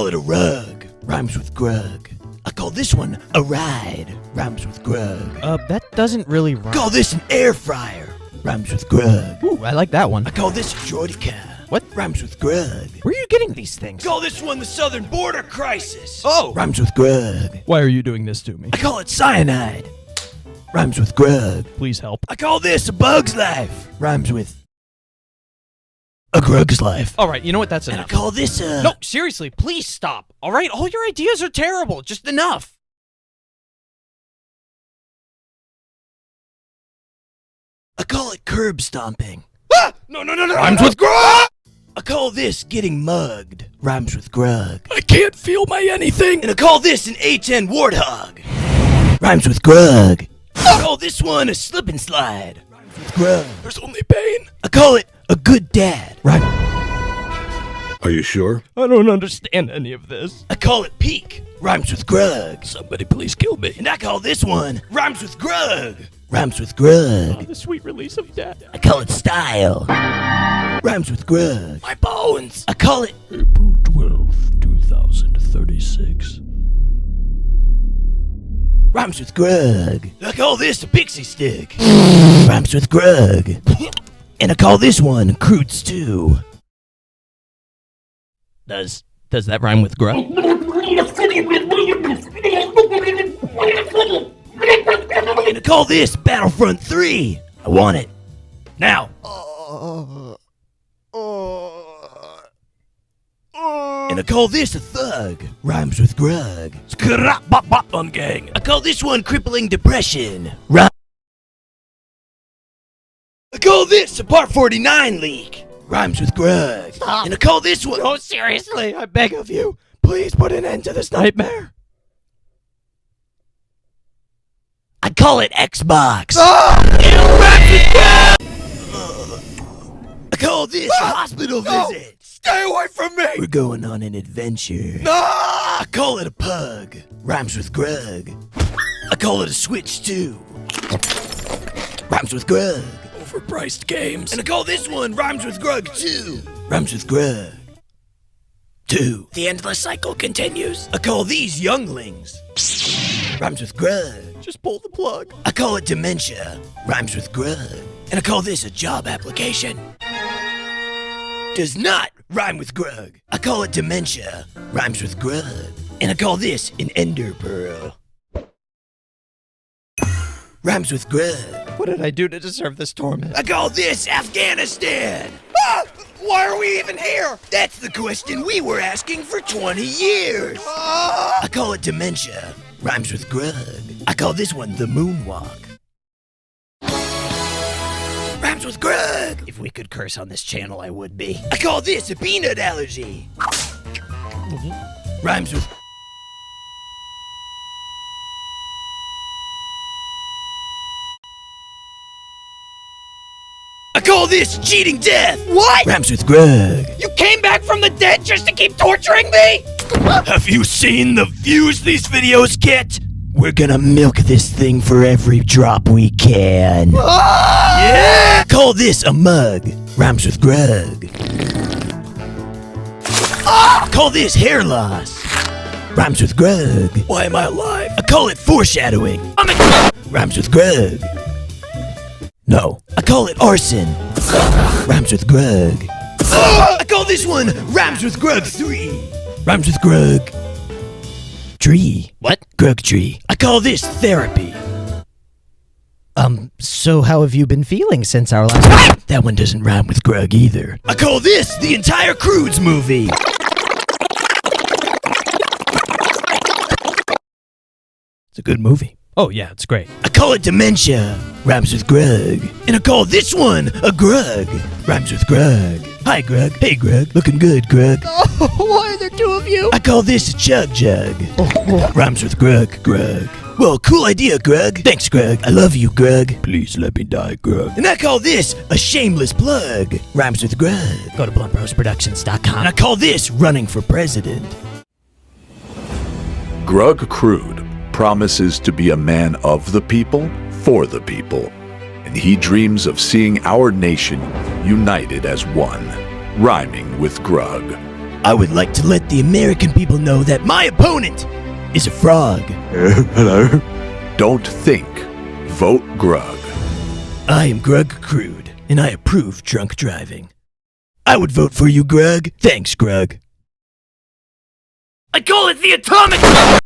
call it a rug. Rhymes with Grug. I call this one a ride. Rhymes with Grug. That doesn't really rhyme. Call this an air fryer. Rhymes with Grug. Ooh, I like that one. I call this a Jordica. What? Rhymes with Grug. Where are you getting these things? Call this one the Southern Border Crisis. Oh! Rhymes with Grug. Why are you doing this to me? I call it cyanide. Rhymes with Grug. Please help. I call this a bug's life. Rhymes with a Grug's life. Alright, you know what? That's And I enough. call this a... No, seriously, please stop. Alright, all your ideas are terrible. Just enough. I call it curb stomping. Ah! No. Rhymes with Grug! I call this getting mugged. Rhymes with Grug. I can't feel my anything. And I call this an A10 warthog. Rhymes with Grug. I call this one a slip and slide. Rhymes with Grug. There's only pain. I call it a good dad. Rhymes. Are you sure? I don't understand any of this. I call it peak. Rhymes with Grug. Somebody please kill me. And I call this one rhymes with Grug. Rhymes with Grug. The sweet release of death. I call it style. Rhymes with Grug. My bones. I call it April 12th, 2036. rhymes with Grug. I call this a pixie stick. Rhymes with Grug. And I call this one Croods 2. Does that rhyme with Grug? And I call this Battlefront 3. I want it. Now. And I call this a thug. Rhymes with Grug. On gang. I call this one crippling depression. I call this a Part 49 leak. Rhymes with Grug. Stop. And I call this one... No, seriously, I beg of you. Please put an end to this nightmare. I call it Xbox. I call this a hospital visit. Stay away from me. We're going on an adventure. No! I call it a pug. Rhymes with Grug. I call it a Switch 2. Rhymes with Grug. Overpriced games. And I call this one Rhymes with Grug 2. Rhymes with Grug 2. The endless cycle continues. I call these younglings. Rhymes with Grug. Just pull the plug. I call it dementia. Rhymes with Grug. And I call this a job application. Does not rhyme with Grug. I call it dementia. Rhymes with Grug. And I call this an ender pearl. Rhymes with Grug. What did I do to deserve this torment? I call this Afghanistan. Ah! Why are we even here? That's the question we were asking for 20 years. I call it dementia. Rhymes with Grug. I call this one the moonwalk. Rhymes with Grug. If we could curse on this channel, I would be. I call this a peanut allergy. Rhymes with... I call this cheating death. What? Rhymes with Grug. You came back from the dead just to keep torturing me? Have you seen the views these videos get? We're gonna milk this thing for every drop we can. Yeah! Call this a mug. Rhymes with Grug. Call this hair loss. Rhymes with Grug. Why am I alive? I call it foreshadowing. Rhymes with Grug. No, I call it arson. Rhymes with Grug. I call this one Rhymes with Grug 3. Rhymes with Grug tree. What? Grug tree. I call this therapy. So how have you been feeling since our last... That one doesn't rhyme with Grug either. I call this the entire Croods movie. It's a good movie. Oh, yeah, it's great. I call it dementia. Rhymes with Grug. And I call this one a Grug. Rhymes with Grug. Hi, Grug. Hey, Grug. Looking good, Grug. Oh, why are there two of you? I call this a Chug Jug. Rhymes with Grug. Well, cool idea, Grug. Thanks, Grug. I love you, Grug. Please let me die, Grug. And I call this a shameless plug. Rhymes with Grug. Go to bluntbrosproductions.com. And I call this running for president. Grug Crood promises to be a man of the people, for the people, and he dreams of seeing our nation united as one, rhyming with Grug. I would like to let the American people know that my opponent is a frog. Hello. Don't think. Vote Grug. I am Grug Crude, and I approve drunk driving. I would vote for you, Grug. Thanks, Grug. I call it the atomic...